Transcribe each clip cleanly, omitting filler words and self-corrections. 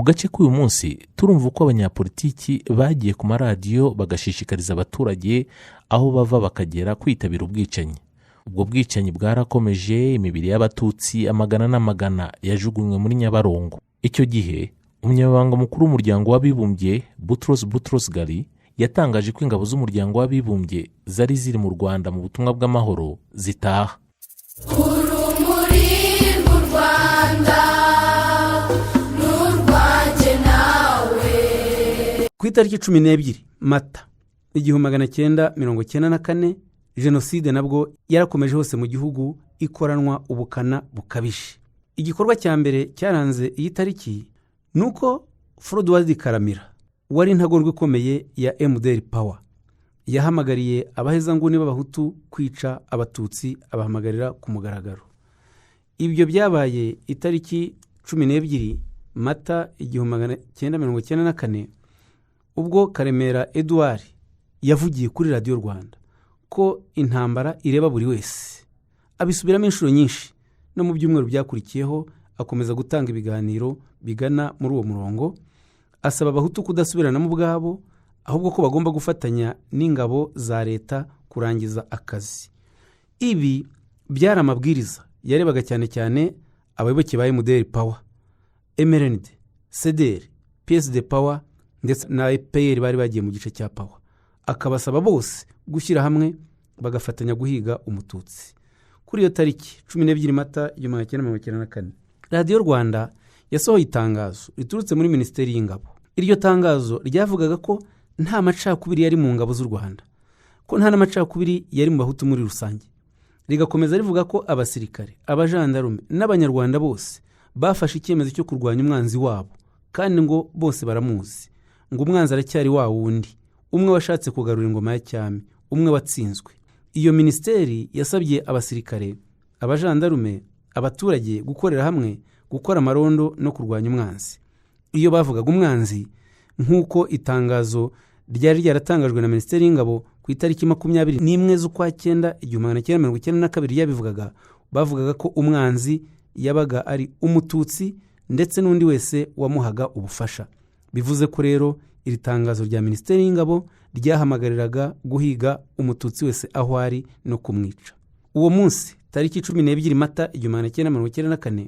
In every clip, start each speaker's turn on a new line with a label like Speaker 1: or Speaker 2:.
Speaker 1: gace k'uyu munsi turumva uko abanyapolitiki bagiye ku maradiyo bagashishikariza abaturage aho bava bakagera kwitabira ubwicanyi. Ubwo bwicanyi bwarakomeje, imibiri y'abatutsi amagana n'amagana yajugunywe muri Nyabarongo. Icyo gihe umunyamabanga mukuru w'umuryango w'abibumbye Boutros Ghali yatangaje ko ingabo z'umuryango w'abibumbye zari ziri mu Rwanda mu butumwa bw'amahoro zitaha.
Speaker 2: Urumuri rw'u Rwanda n'urwanjye nawe.
Speaker 3: Ku itariki 12 Mata 1994 Jenoside nabwo yarakomeje hose mu gihugu ikoranwa ubukana bukabije. Igikorwa cya mbere cyaranze iyi tariki nuko Frodouard Karamira wari intagondwa ikomeye ya MDR Power yahamagariye abahezanguni b'abahutu kwica abatutsi, abahamagarira ku mugaragaro. Ibyo byabaye itariki 12 Mata 1994 ubwo Karemera Edouard yavugiye kuri Radio Rwanda ko intambara ireba buri wese. Abisubiramo inshuro nyinshi, no mu byumweru byakurikiyeho akomeza gutanga ibiganiro bigana muri uwo murongo, asaba abahutu kudasubirana mu bwabo, ahubwo ko bagomba gufatanya n'ingabo za leta kurangiza akazi. Ibi byari amabwiriza yarebaga cyane cyane abayoboke ba MDR Power, MRND, CDR, PSD Power ndetse na EPR bari bagiye mu gice cya Power. Akabasaba bose gushyira hamwe bagafatanya guhiga umututsi. Kuri iyo tariki 12 Mata 1994 Radio Rwanda yasohoye itangazo riturutse muri Minisiteri y'Ingabo. Iryo tangazo ryavugaga ko nta macakubiri yari mu ngabo z'u Rwanda, ko nta n'amacakubiri yari mu bahutu muri rusange. Rigakomeza rivuga ko abasirikare, abajandarume n'abanyarwanda bose bafashe icyemezo cyo kurwanya umwanzi wabo, kandi ngo bose baramuzi, ngo umwanzi aracyari wa wundi, umwe washatse kugarura ingoma ya cyami, umwe watsinzwe. Iyo minisiteri yasabye abasirikare, abajandarume, abaturage gukorera hamwe, gukora amarondo no kurwanya umwanzi. Iyo bavugaga umwanzi, nk'uko itangazo ryari ryaratangajwe na Minisiteri y'Ingabo ku itariki 21 z'ukwa 9 1992 yabivugaga, bavugaga ko umwanzi yabaga ari umututsi ndetse n'undi wese wamuhaga ubufasha. Bivuze ko rero iri tangazo rya Minisiteri y'Ingabo ryahamagariraga guhiga umututsi wese aho ari no kumwica. Uwo munsi tariki 12 Mata 1994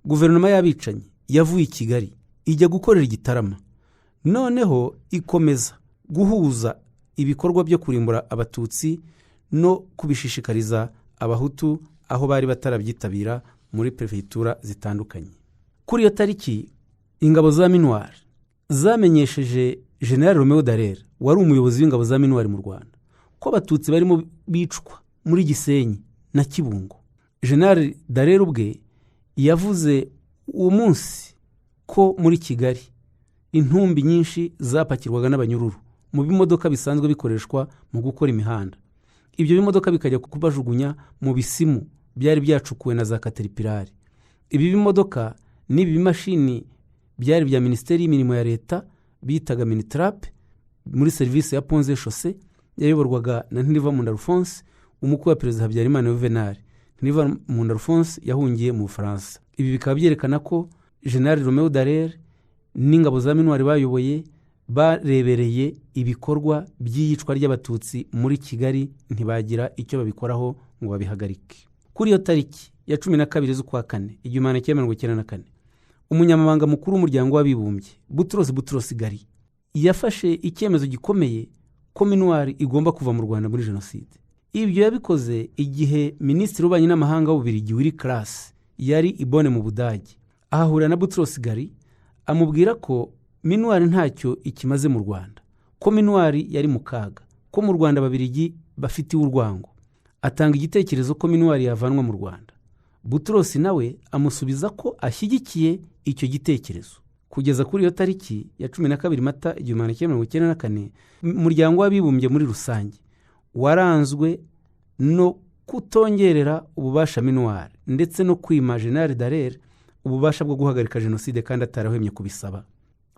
Speaker 3: guverinoma y'abicanyi yavuye i Kigali ijya gukorera igitarama, noneho ikomeza guhuza ibikorwa byo kurimbura abatutsi no kubishishikariza abahutu aho bari batarabyitabira muri prefegitura zitandukanye. Kuri iyo tariki ingabo za Minuar zamenyesheje General Romeo Dallaire wari umuyobozi w'ingabo za Minuar mu Rwanda ko abatutsi barimo bicwa muri Gisenyi na Kibungo. General Dallaire ubwe yavuze uwo munsi ko muri Kigali intumbi nyinshi zapakirwaga n'abanyururu mu bimodoka bisanzwe bikoreshwa mu gukora imihanda. Ibyo bimodoka bikajya kubajugunya mu bisimu byari byacukuwe na za Caterpillar. Ibi bimodoka n'ibi bimashini byari bya Minisiteri y'Imirimo ya Leta bitaga Minitrap muri service ya Ponze Chaussée yayoborwaga na Ntivamunda Alphonse, umukwe wa Perezida Habyarimana Juvenal. Ntivamunda Alphonse yahungiye mu Bufaransa. Ibi bikaba byerekana ko General Romeo Dallaire n'ingabo za Minuar bayoboye barebereye ibikorwa by'iyicwa ry'abatutsi muri Kigali, ntibagira icyo babikoraho ngo babihagarike. Kuri iyo tariki ya 12 z'ukwa 4 1994 umunyamabanga mukuru w'umuryango w'abibumbye Boutros Ghali yafashe icyemezo gikomeye ko Minuar igomba kuva mu Rwanda muri Jenoside. Ibyo yabikoze igihe Minisitiri w'Ububanyi n'Amahanga w'Ububiligi Willy Claes yari i Bonn mu Budage. Ahahura na Boutros Ghali amubwira ko Minuar ntacyo ikimaze mu Rwanda, ko Minuar yari mu kaga, ko mu Rwanda Ababiligi bafitiwe urwango. Atanga igitekerezo ko Minuar yavanwa mu Rwanda. Boutros nawe amusubiza ko ashyigikiye icyo gitekerezo. Kugeza kuri iyo tariki ya 12 Mata 1994 umuryango w'abibumbye muri rusange waranzwe no kutongerera ububasha Minuar ndetse no kwima General Dallaire ububasha bwo guhagarika Jenoside kandi atarahwemye kubisaba.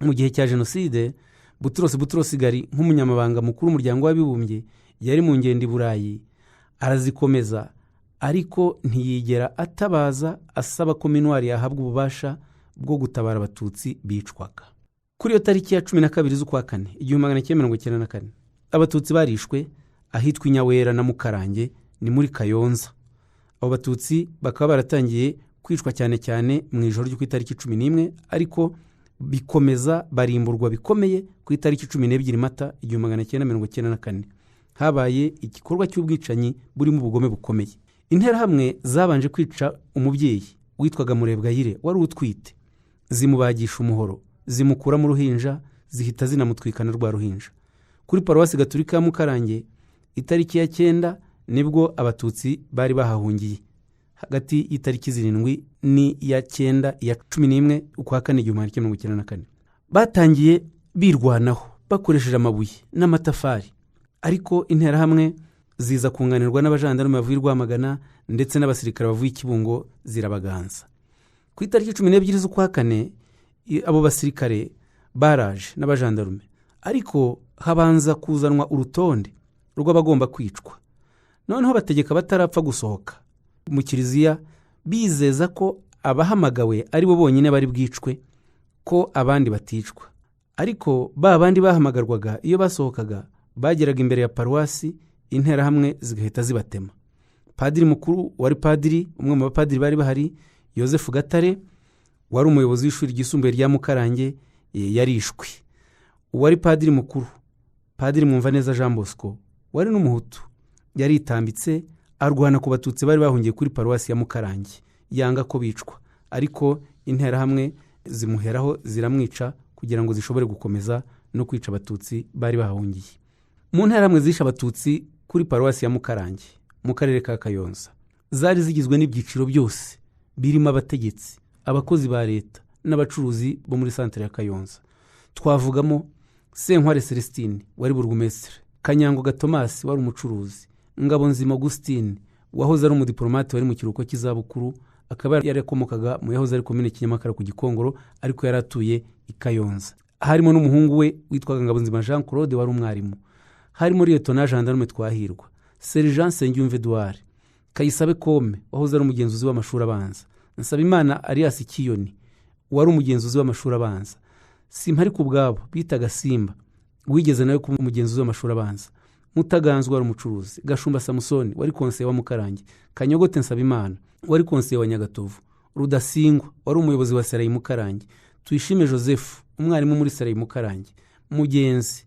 Speaker 3: Mu gihe cya Jenoside Boutros Ghali nk'umunyamabanga mukuru w'umuryango w'abibumbye yari mu ngendo i Burayi arazikomeza, ariko ntiyigera atabaza asaba ko Minuar yahabwa ububasha bwo gutabara abatutsi bicwaga. Kuri iyo tariki ya 12 z'ukwa kane 1994 abatutsi barishwe ahitwa Inyawera na Mukarange ni muri Kayonza. Abo batutsi bakaba baratangiye kwicwa cyane cyane mu ijoro ryo ku itariki 11 ariko bikomeza barimburwa bikomeye ku itariki 12 Mata 1994. Habaye igikorwa cy'ubwicanyi burimo ubugome bukomeye. Interahamwe zabanje kwica umubyeyi witwaga Murebwayire wari utwite, zimubagisha umuhoro, zimukura mu ruhinja, zihita zinamutwikana rwa ruhinja. Kuri paruwasi gatolika ya Mukarange itariki ya 9 nibwo abatutsi bari bahahungiye. Hagati y'itariki 7 ni ya 9 ya 11 ukwa kane 1994 batangiye birwanaho bakoresheje amabuye n'amatafari, ariko interahamwe ziza kunganirwa n'abajandarume bavuye Rwamagana ndetse n'abasirikare bavuye Kibungo zirabaganza. Ku itariki 12 z'ukwa kane abo basirikare baraje n'abajandarume, ariko habanza kuzanwa urutonde rw'abagomba kwicwa. Noneho bategeka batarapfa gusohoka mu kiliziya bizeza ko abahamagawe ari bo bonyine bari bwicwe, ko abandi baticwa. Ariko bandi bahamagarwaga iyo basohokaga bageraga imbere ya paruwasi, interahamwe zigahita zibatema. Padiri mukuru wari padiri, umwe mu bapadiri bari bahari, Yosefu Gatare, wari umuyobozi w'ishuri ryisumbuye rya Mukarange, yarishwe. Uwari padiri mukuru, Padiri Mwumvaneza Jean Bosco, wari n'umuhutu, yaritambitse arwana ku batutsi bari bahungiye kuri paruwasi ya Mukarange, yanga ko bicwa, ariko interahamwe zimuheraho ziramwica kugira ngo zishobore gukomeza no kwica abatutsi bari bahungiye. Mu nterahamwe zisha abatutsi kuri paruwasi ya Mukarange mu karere ka Kayonza zari zigizwe n'ibyiciro byose birimo abategetsi, abakozi ba leta n'abacuruzi bo muri santere ya Kayonza. Twavugamo Senkware Celestine wari burugumestre, Kanyango Thomas wari umucuruzi, Ngabonzima Augustine wahoze ari umudiplomate wari mu kiruhuko cy'izabukuru, akaba yarakomokaga mu yahoze ari komine Kinyamakara ku Gikongoro, ariko yaratuye i Kayonza. Harimo n'umuhungu we witwaga Ngabonzima Jean Claude wari umwarimu. Harimo Lieutenant Gendarme Twahirwa, Sergeant Sengyumve Edouard, Kayisabe Kome wahoze ari umugenzuzi w'amashuri abanza, Nsabimana Arias Kiyoni wari umugenzuzi w'amashuri abanza, Simpari kubwabo bitaga Simba wigeze nawe kuba umugenzuzi w'amashuri abanza, Mutaganzwa wari umucuruzi, Gashumba Samusoni wari konseye wa Mukarange, Kanyogote Nsabimana wari konseye wa Nyagatovu, Rudasingwa wari umuyobozi wa Serayi Mukarange, Tuyishime Joseph umwarimu muri Serayi Mukarange, Mugenzi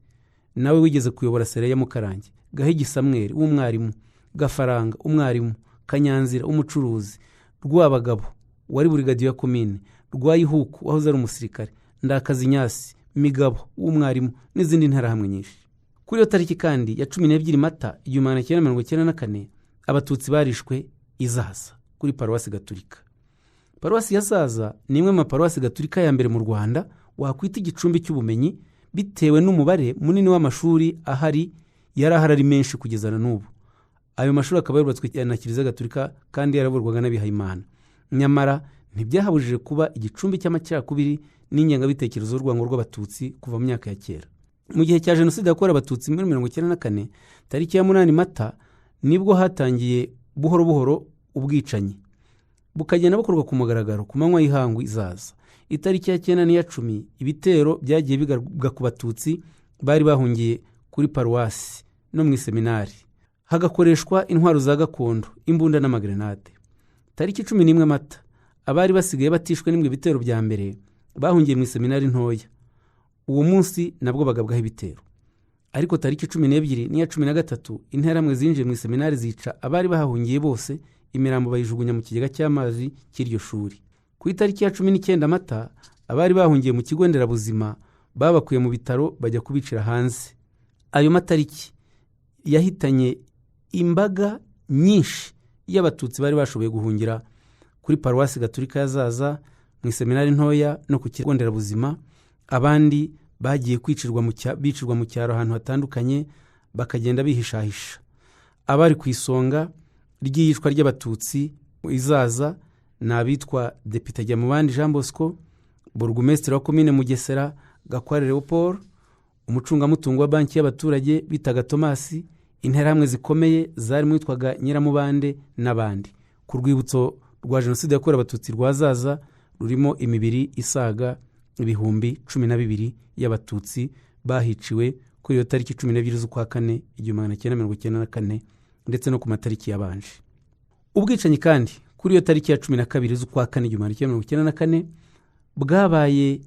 Speaker 3: nawe wigeze kuyobora Serayi ya Mukarange, Gahigi Samuel w'umwarimu, Gafaranga umwarimu, Kanyanzira umucuruzi, Rwabagabo wari burigadiyo ya komine, Rwayihuku wahoze ari umusirikare, Ndakazi Nyasi Migabo w'umwarimu n'izindi nterahamwe nyinshi. Kuri iyo tariki kandi ya 12 Mata 1994 abatutsi barishwe Izaza kuri paruwasi gatolika. Paruwasi ya Zaza ni imwe mu paruwasi gatolika ya mbere mu Rwanda wakwita igicumbi cy'ubumenyi, bitewe n'umubare munini w'amashuri ahari yarahari menshi kugeza na n'ubu. Ayo mashuri akaba yubatswe na Kiliziya Gatolika kandi yaraburwaga n'abihayimana. Nyamara ntibyahabujije kuba igicumbi cy'amacakubiri n'ingengabitekerezo y'urwango rw'abatutsi kuva mu myaka ya kera. Mu gihe cya Jenoside yakorewe abatutsi muri 1994 tariki ya 8 Mata nibwo hatangiye buhoro buhoro ubwicanyi bukagenda bukorwa ku mugaragaro ku manywa y'ihangu Izaza. Itariki ya 9 n'iya 10 ibitero byagiye bigaruka ku batutsi bari bahungiye kuri paruwasi no mu seminari, hagakoreshwa intwaro za gakondo, imbunda n'amagrenade. Tariki 11 Mata abari basigaye batishwe n'imbwe ibitero bya mbere bahungiye mu seminari ntoya. Uwo munsi nabwo bagabwaho ibitero. Ariko tariki 12 n'iya 13 interahamwe zinjiye mu seminari zica abari bahahungiye bose, imirambo bayijugunya mu kigega cy'amazi cy'iryo shuri. Ku itariki ya 19 Mata abari bahungiye mu kigo nderabuzima babakuye mu bitaro bajya kubicira hanze. Ayo matariki yahitanye imbaga nyinshi y'abatutsi bari bashoboye guhungira kuri paruwasi gatolika ya Zaza, mu seminari ntoya no ku kigo nderabuzima. Abandi bagiye bicirwa mu cyaro ahantu hatandukanye, bakagenda bihishahisha. Abari ku isonga ry'iyicwa ry'abatutsi Izaza n'abitwa Depite Jyamubandi Jean Bosco, burugumestre wa komine Mugesera Gakware Leopold, umucungamutungo wa banki y'abaturage bitaga Thomas, interahamwe zikomeye zari mwitwaga Nyiramubande n'abandi. Ku rwibutso rwa Jenoside yakorewe abatutsi rwa Zaza rurimo imibiri isaga ibihumbi 12 y'abatutsi bahiciwe kuri iyo tariki 12 z'ukwa kane 1994 ndetse no ku matariki yabanje. Ubwicanyi kandi kuri iyo tariki ya 12 z'ukwa kane 1994 bwabaye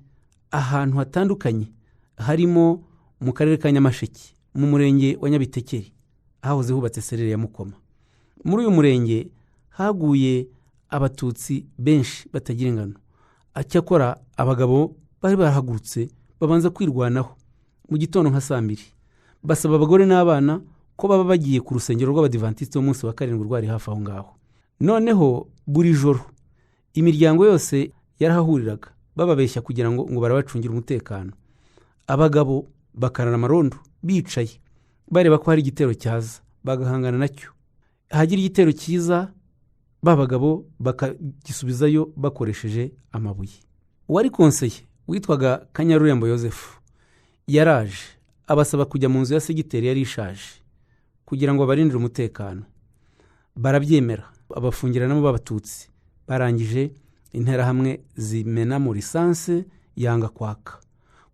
Speaker 3: ahantu hatandukanye, harimo mu karere ka Nyamasheke mu murenge wa Nyabitekeri ahahoze hubatse serire ya Mukoma. Muri uyu murenge haguye abatutsi benshi batagira ingano. Acyakora abagabo bari barahagurutse babanza kwirwanaho mu gitondo nka 2:00, basaba abagore n'abana ko baba bagiye ku rusengero rw'Abadiventiste umunsi wa karindwi rwari hafi aho ngaho. Noneho buri joro imiryango yose yarahahuriraga bababeshya kugira ngo barabacungira umutekano. Abagabo bakarana amarondo bicaye bareba ko hari igitero cyaza bagahangana nacyo. Hagira igitero cyiza babagabo bakagisubizayo bakoresheje amabuye. Uwari konseye witwaga Kanyarurembo Yozefu yaraje abasaba kujya mu nzu ya segiteri yari ishaje kugira ngo barindire umutekano. Barabyemera, abafungiranamo b'abatutsi. Barangije interahamwe zimena mu lisanse yanga kwaka.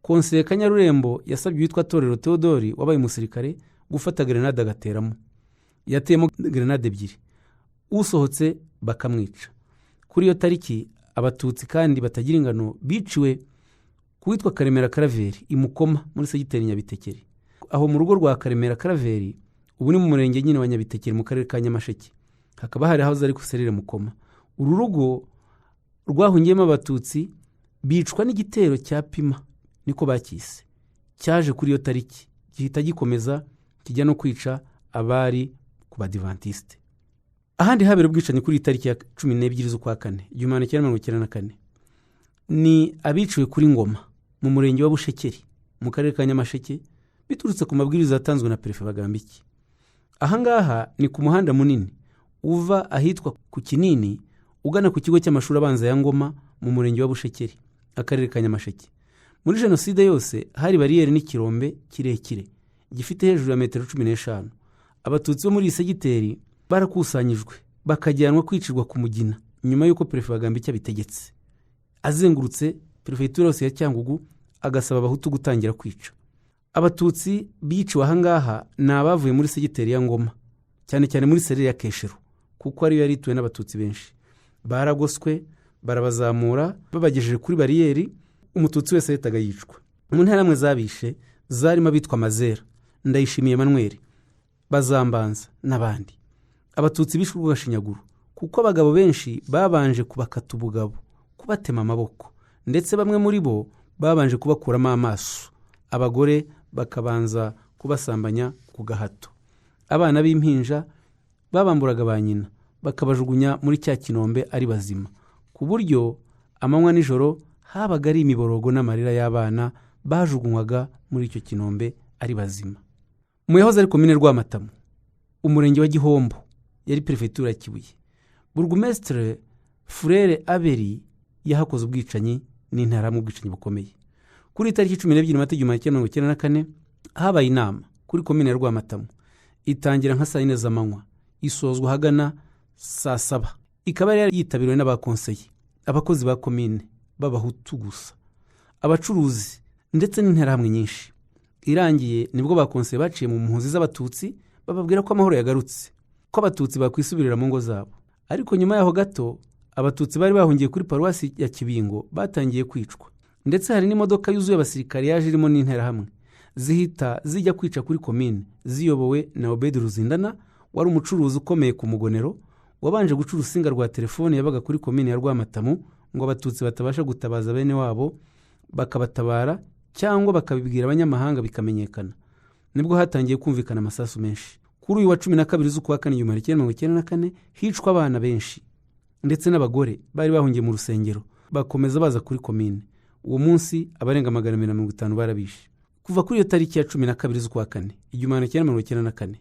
Speaker 3: Konseye Kanyarurembo yasabye witwa Torero Theodori wabaye umusirikare gufata grenade agateramo. Yateyemo grenade 2, usohotse bakamwica. Kuri iyo tariki abatutsi kandi batagira ingano biciwe kuwitwa Karemera Karaveri imukoma muri segiteri Nyabitekeri. Aho mu rugo rwa Karemera Karaveri ubu ni mu murenge nyine wa Nyabitekeri mu karere ka Nyamasheke, hakaba hari aho zari ku serire Mukoma. Uru rugo rwahungiyemo abatutsi bicwa n'igitero cya Pima, niko bakise, cyaje kuri iyo tariki gihita gikomeza kijya no kwica abari ku Badiventiste. Ahandi habera ubwicanyi kuri tariki ya 12 z'ukwa kane 1994 ni abiciwe kuri Ngoma mu murenge wa Bushekeri mu karere ka Nyamasheke biturutse ku mabwiriza yatanzwe na Perefe Bagambiki. Ahangaha ni ku muhanda munini uva ahitwa ku Kinini ugana ku kigo cy'amashuri abanza ya Ngoma mu murenge wa Bushekeri akarere ka Nyamasheke. Muri jenoside yose hari bariyeri n'ikirombe kirekire gifite hejuru ya metero 15. Abatutsi bo muri segiteri barakusanyijwe bakajyanwa kwicirwa ku Mugina nyuma y'uko Perefe Bagambiki abitegetse. Azengurutse perefegitura yose ya Cyangugu agasaba abahutu gutangira kwica. Abatutsi biciwe ahangaha ni abavuye muri segiteri ya Ngoma, cyane cyane muri serire ya Keshero kuko ariyo yarituwe n'abatutsi benshi. Baragoswe barabazamura babagejeje kuri bariyeri, umututsi wese yahitaga yicwa. Mu nterahamwe zabishe zarimo abitwa Mazera, Ndayishimiye Emmanuel, Bazambanza n'abandi. Abatutsi bishwe urw'agashinyaguro kuko abagabo benshi babanje kubakata ubugabo, kubatema amaboko, ndetse bamwe muri bo babanje kubakuramo amaso. Abagore bakabanza kubasambanya ku gahato. Abana b'impinja babamburaga ba nyina bakabajugunya muri cya kinombe ari bazima, ku buryo amanywa n'ijoro habaga ari imiborogo n'amarira y'abana bajugunywaga muri icyo kinombe ari bazima. Mu yahoze ari komine Rwamatamu, umurenge wa Gihombo yari perefegitura ya Kibuye, burugumestre Frere Aberi yahakoze ubwicanyi n'interahamwe ubwicanyi bukomeye. Kuri tariki 12 Mata 1994 habaye inama kuri komine ya Rwamatamu, itangira nka 4 z'amanywa isozwa hagana 7:00. Ikaba yari yitabiriwe n'abakonseye, abakozi ba komine b'abahutu gusa, abacuruzi ndetse n'interahamwe nyinshi. Irangiye nibwo bakonseye baciye mu mpuzi z'abatutsi bababwira ko amahoro yagarutse, ko abatutsi bakwisubirira mu ngo zabo. Ariko nyuma yaho gato abatutsi bari bahungiye kuri paruwasi ya Kibingo batangiye kwicwa, ndetse hari n'imodoka yuzuye abasirikare yaje irimo n'interahamwe zihita zijya kwica kuri komine ziyobowe na Obedi Ruzindana wari umucuruzi ukomeye ku Mugonero, wabanje guca urusinga rwa telefone yabaga kuri komine ya Rwamatamu ngo abatutsi batabasha gutabaza bene wabo bakabatabara cyangwa bakabibwira abanyamahanga bikamenyekana. Nibwo hatangiye kumvikana amasasu menshi. Kuri uyu wa 12 z'ukwa kane 1994 hicwa abana benshi ndetse n'abagore bari bahungiye mu rusengero bakomeza baza kuri komine. Uwo munsi abarenga 250 barabishe. Kuva kuri iyo tariki ya 12 z'ukwa kane 1994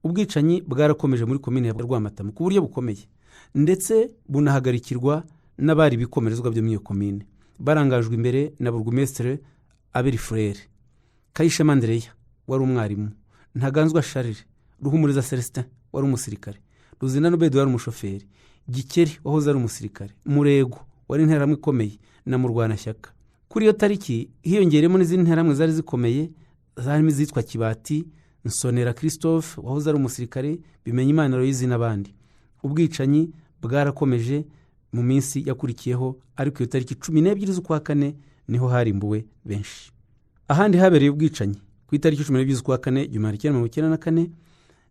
Speaker 3: ubwicanyi bwarakomeje muri komine ya Rwamatamu ku buryo bukomeye, ndetse bunahagarikirwa n'abari bikomerezwa byo muri iyo komine. Barangajwe imbere na burugumestre Aberi Frere, Kayishema Andreya wari umwarimu, Ntaganzwa Charles, Ruhumuriza Celestin wari umusirikare, Ruzindana Obedi wari umushoferi, Gikeri wahoze ari umusirikare, Murego wari interahamwe ikomeye na murwanashyaka. Kuri iyo tariki hiyongereyemo n'izindi nterahamwe zari zikomeye, zarimo izitwa Kibati, Nsonera Christophe wahoze ari umusirikare, Bimenyimana Loyizi n'abandi. Ubwicanyi bwarakomeje mu minsi yakurikiyeho, ariko iyo tariki 12 z'ukwa kane niho harimbuwe benshi. Ahandi habereye ubwicanyi ku itariki 12 z'ukwa kane 1994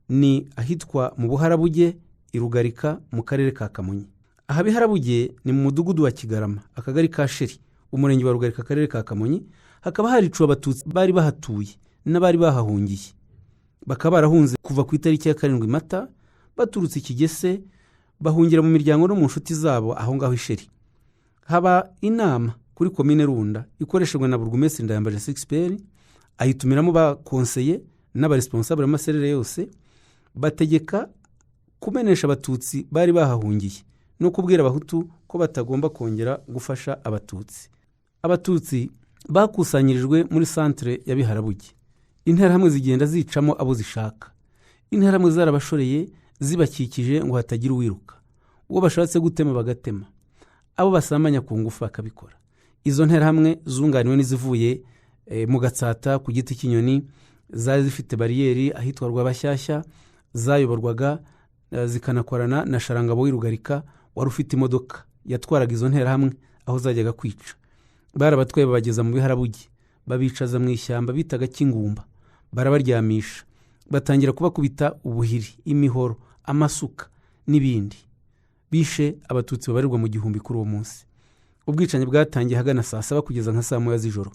Speaker 3: ni ahitwa mu Buharabuge i Rugarika mu karere ka Kamonyi. Aha Biharabuge ni mu mudugudu wa Kigarama, akagari ka Sheri, umurenge wa Rugarika, akarere ka Kamonyi. Hakaba hariciwe abatutsi bari bahatuye n'abari bahahungiye, bakaba barahunze kuva ku itariki ya 7 Mata baturutse Kigese, bahungira mu miryango no mu nshuti zabo aho ngaho Isheri. Haba inama kuri komine Runda ikoreshejwe na burugumesitiri Ndayambaje Sixperi, ayitumiramo ba konseye n'abaresponsable b'amaserere yose, bategeka kumenesha abatutsi bari bahahungiye no kubwira abahutu ko batagomba kongera gufasha abatutsi. Abatutsi bakusanyirijwe muri centre ya Biharabuge. Interahamwe zigenda zicamo abo zishaka. Interahamwe zarabashoreye zibakikije ngo hatagira uwiruka. Uwo bashatse gutema bagatema, abo basambanya ku ngufu bakabikora. Izo nterahamwe zunganiwe n'izivuye mu Gatsata ku giti cy'inyoni, zari zifite bariyeri ahitwa Rwabashyashya, zayoborwaga zikanakorana na Sharangabo w'irugarika wari ufite imodoka yatwaraga izo nterahamwe aho zajyaga kwica. Barabatwaye babageza mu Biharabuge, babicaza mu ishyamba bitaga Kingumba, barabaryamisha, batangira kubakubita ubuhiri, imihoro, amasuka n'ibindi. Bishe abatutsi babarirwa mu 1000 kuri uwo munsi. Ubwicanyi bwatangiye hagana saa 7 kugeza nka saa 1 z'ijoro.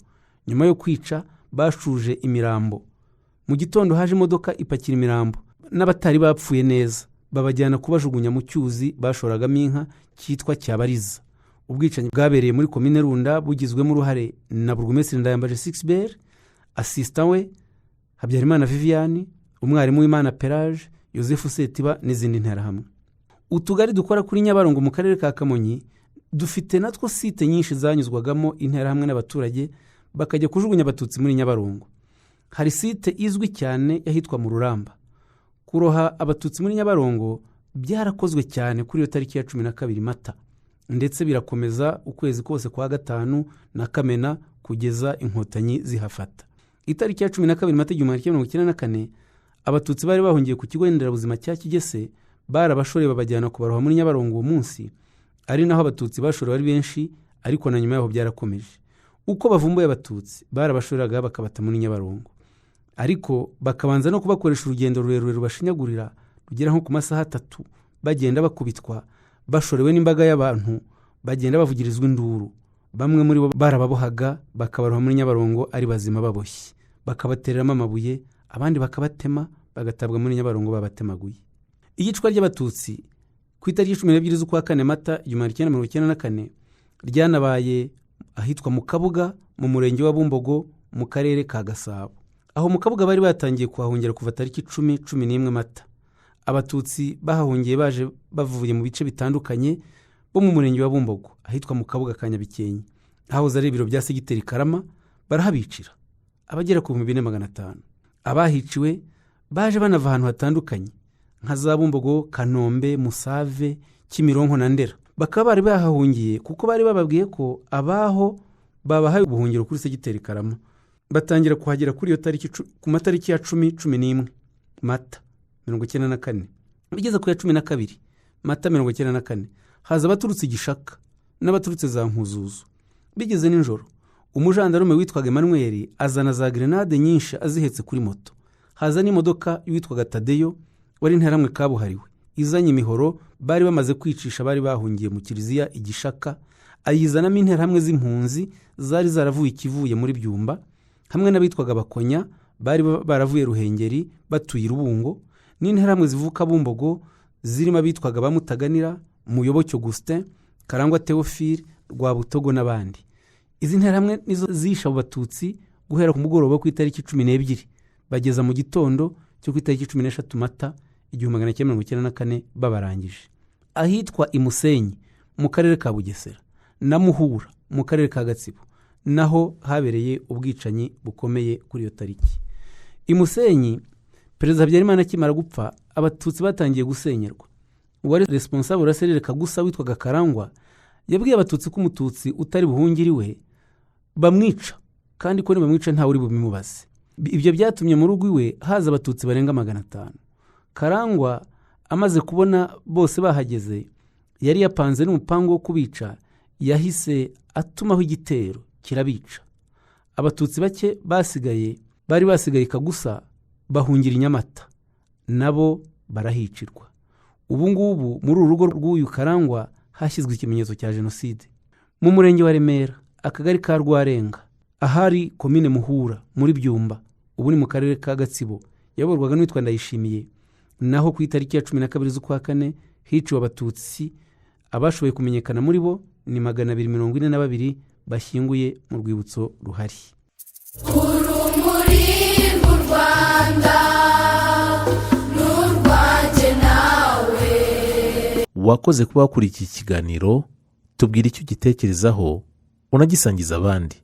Speaker 3: Nyuma yo kwica bashuje imirambo. Mu gitondo haje imodoka ipakira imirambo n'abatari bapfuye neza, babajyana kubajugunya mu cyuzi bashoragamo inka cyitwa Cyabariza. Ubwicanyi bwabereye muri komine Runda bugizwemo uruhare na burugumesitiri Ndayambaje Sixbert, assistant we Habyarimana Viviane, umwarimu w'Imana Perage, Yosefu Setiba n'izindi nterahamwe. Utugari dukora kuri Nyabarongo mu karere ka Kamonyi dufite natwo site nyinshi zanyuzwagamo interahamwe n'abaturage bakajya kujugunya abatutsi muri Nyabarongo. Hari site izwi cyane yahitwa mu Ruramba. Kuroha abatutsi muri Nyabarongo byarakozwe cyane kuri iyo tariki ya 12 Mata, ndetse birakomeza ukwezi kose kwa 5 na Kamena kugeza inkotanyi zihafata. Itariki ya 12 Mata 1994 abatutsi bari bahungiye ku kigo nderabuzima cya Kigese, barabashoreye babajyana kubaroha muri Nyabarongo uwo munsi. Ari naho abatutsi bashorewe ari benshi, ariko na nyuma yaho byarakomeje. Uko bavumbuye abatutsi barabashoreraga bakabata muri Nyabarongo, ariko bakabanza no kubakoresha urugendo rurerure rubashinyagurira rugera nko ku masaha 3, bagenda bakubitwa, bashorewe n'imbaga y'abantu, bagenda bavugirizwa induru. Bamwe muri bo barababohaga bakabaroha muri Nyabarongo ari bazima baboshye, bakabatereramo amabuye, abandi bakabatema, bagatabwa muri Nyabarongo babatemaguye. Igicwa ry'abatutsi ku itariki 12 z'ukwa kane Mata 1994 ryanabaye ahitwa mu Kabuga mu murenge wa Bumbogo mu karere ka Gasabo. Aho mu Kabuga bari batangiye kuhahungira kuva tariki 10-11 Mata. Abatutsi bahahungiye baje bavuye mu bice bitandukanye bo mu murenge wa Bumbogo ahitwa mu Kabuga ka Nyabikenke, aho zari ibiro bya Segiteri Karama, barahabicira abagera ku 2500. Abahiciwe baje banava ahantu hatandukanye nka za Bumbogo, Kanombe, Musave, Kimironko na Ndera. Bakaba bari bahahungiye kuko bari bababwiye ko abaho babahaye ubuhungiro kuri Segiteri Karama. Batangira kuhagera kuri iyo tariki ku matariki ya 10-11 Mata 1994. Bigeze ku ya 12 Mata 1994 haza abaturutse Gishaka n'abaturutse za Nkuzuzu. Bigeze nijoro umujandarume witwaga Emmanuel azana za grenade nyinshi azihetse kuri moto. Haza n'imodoka yitwaga Tadeyo wari interamwe kabuhariwe, izanye imihoro bari bamaze kwicisha bari bahungiye mu Kiliziya Igishaka, ayizanamo interamwe z'impunzi zari zaravuye ikivuye muri Byumba, hamwe n'abitwaga Bakonya bari baravuye Ruhengeri batuye Rubungo, n'interamwe zivuka Bumbogo zirimo abitwaga Bamutaganira, Muyoboke Augustin, Karangwa Theophile, Rwabutogo n'abandi. Izi nteramwe nizo zisha abatutsi guhera ku mugoroba ku itariki 12 bageza mu gitondo cyo ku itariki 13 Mata 1994 babarangije. Ahitwa Imusenyi mu karere ka Bugesera na Muhura mu karere ka Gatsibo naho habereye ubwicanyi bukomeye kuri iyo tariki. Imusenyi Perezida Habyarimana akimara gupfa, abatutsi batangiye gusenyerwa. Uwari responsable wa Serere Kagusa witwaga Karangwa yabwiye abatutsi ko umututsi utari buhungire iwe bamwica, kandi ko nibamwica ntawe uri bubimubaze. Ibyo byatumye mu rugo iwe haza abatutsi barenga 500. Karangwa amaze kubona bose bahageze, yari yapanze n'umupango wo kubica, yahise atumaho igitero kirabica. Abatutsi bake bari basigaye Kagusa bahungira i Nyamata, nabo barahicirwa. Ubu ngubu muri uru rugo rw'uyu Karangwa hashyizwe ikimenyetso cya jenoside. Mu murenge wa Remera, akagari ka Rwarenga, ahari komine Muhura muri Byumba, ubu ni mu karere ka Gatsibo, yayoborwaga n'uwitwa Ndayishimiye, naho ku itariki ya 12 z'ukwa kane hiciwe abatutsi. Abashoboye kumenyekana muri bo ni 242 bashyinguye mu rwibutso ruhari.
Speaker 2: urumuri rw'u Rwanda n'urwanjye nawe.
Speaker 1: wakoze kuba wakurikiye iki kiganiro. Tubwire icyo ugitekerezaho unagisangiza abandi.